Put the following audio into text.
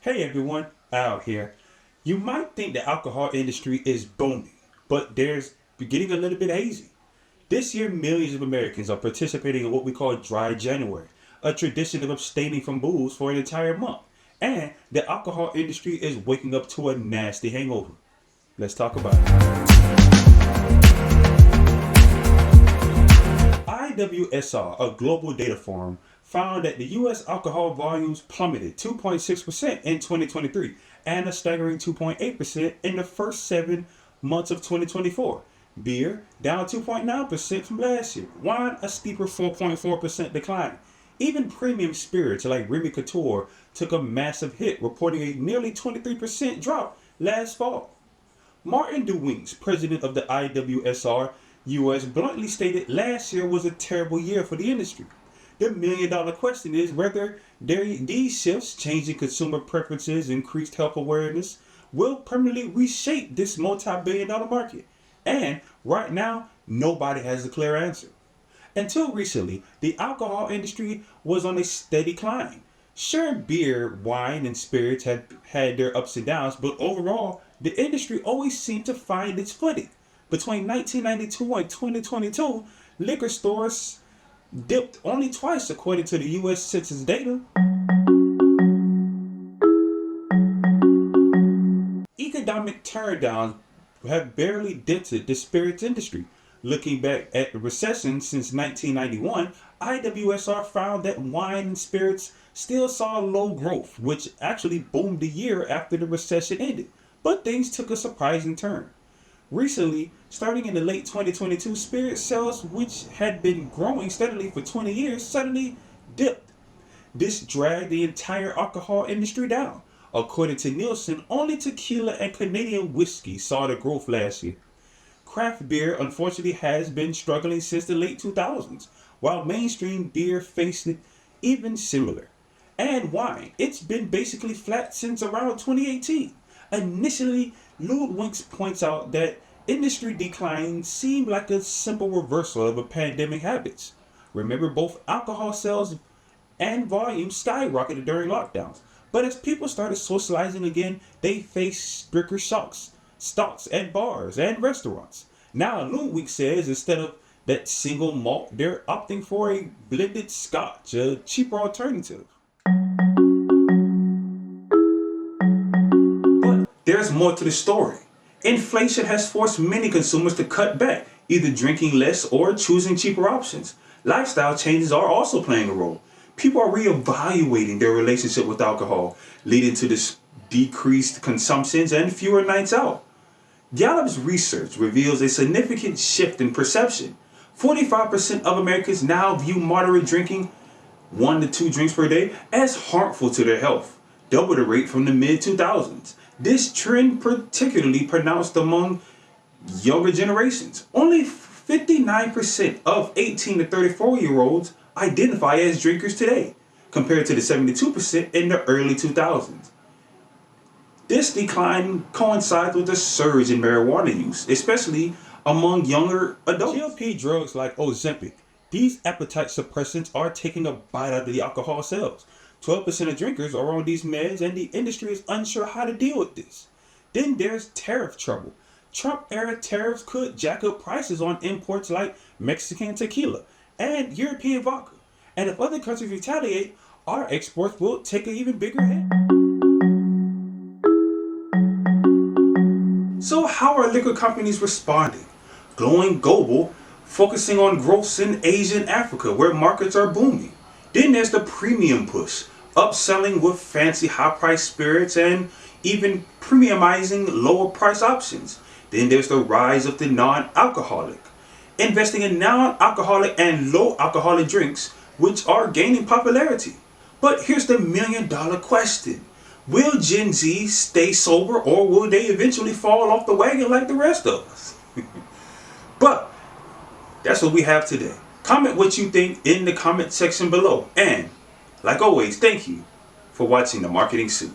Hey everyone, Al here. You might think the alcohol industry is booming, but there's getting a little bit hazy. This year, millions of Americans are participating in what we call Dry January, a tradition of abstaining from booze for an entire month. And the alcohol industry is waking up to a nasty hangover. Let's talk about it. IWSR, a global data firm, found that the U.S. alcohol volumes plummeted 2.6% in 2023 and a staggering 2.8% in the first 7 months of 2024. Beer down 2.9% from last year. Wine a steeper 4.4% decline. Even premium spirits like Remy Couture took a massive hit, reporting a nearly 23% drop last fall. Martin DeWinks, president of the IWSR US, bluntly stated last year was a terrible year for the industry. The million-dollar question is whether these shifts, changing consumer preferences, increased health awareness, will permanently reshape this multi-billion-dollar market. And right now, nobody has a clear answer. Until recently, the alcohol industry was on a steady climb. Sure, beer, wine, and spirits had their ups and downs, but overall, the industry always seemed to find its footing. Between 1992 and 2022, liquor stores dipped only twice according to the U.S. Census data. Economic turndowns have barely dented the spirits industry. Looking back at the recession since 1991, IWSR found that wine and spirits still saw low growth, which actually boomed a year after the recession ended. But things took a surprising turn. Recently, starting in the late 2022, spirit sales, which had been growing steadily for 20 years, suddenly dipped. This dragged the entire alcohol industry down. According to Nielsen, only tequila and Canadian whiskey saw the growth last year. Craft beer, unfortunately, has been struggling since the late 2000s, while mainstream beer faced it even similar. And wine, it's been basically flat since around 2018. Initially, Ludwig's points out that industry decline seemed like a simple reversal of a pandemic habits. Remember, both alcohol sales and volume skyrocketed during lockdowns. But as people started socializing again, they faced stricter stocks at bars and restaurants. Now, Ludwig says instead of that single malt, they're opting for a blended scotch, a cheaper alternative. But there's more to the story. Inflation has forced many consumers to cut back, either drinking less or choosing cheaper options. Lifestyle changes are also playing a role. People are reevaluating their relationship with alcohol, leading to this decreased consumptions and fewer nights out. Gallup's research reveals a significant shift in perception. 45% of Americans now view moderate drinking, 1 to 2 drinks per day, as harmful to their health, double the rate from the mid-2000s. This trend particularly pronounced among younger generations. Only 59% of 18 to 34-year-olds identify as drinkers today, compared to the 72% in the early 2000s. This decline coincides with a surge in marijuana use, especially among younger adults. GLP drugs like Ozempic, these appetite suppressants are taking a bite out of the alcohol sales. 12% of drinkers are on these meds, and the industry is unsure how to deal with this. Then there's tariff trouble. Trump-era tariffs could jack up prices on imports like Mexican tequila and European vodka. And if other countries retaliate, our exports will take an even bigger hit. So how are liquor companies responding? Going global, focusing on growth in Asia and Africa, where markets are booming. Then there's the premium push, upselling with fancy high-priced spirits and even premiumizing lower-price options. Then there's the rise of the non-alcoholic, investing in non-alcoholic and low-alcoholic drinks, which are gaining popularity. But here's the million-dollar question. Will Gen Z stay sober, or will they eventually fall off the wagon like the rest of us? But that's what we have today. Comment what you think in the comment section below. And, like always, thank you for watching The Marketing Suit.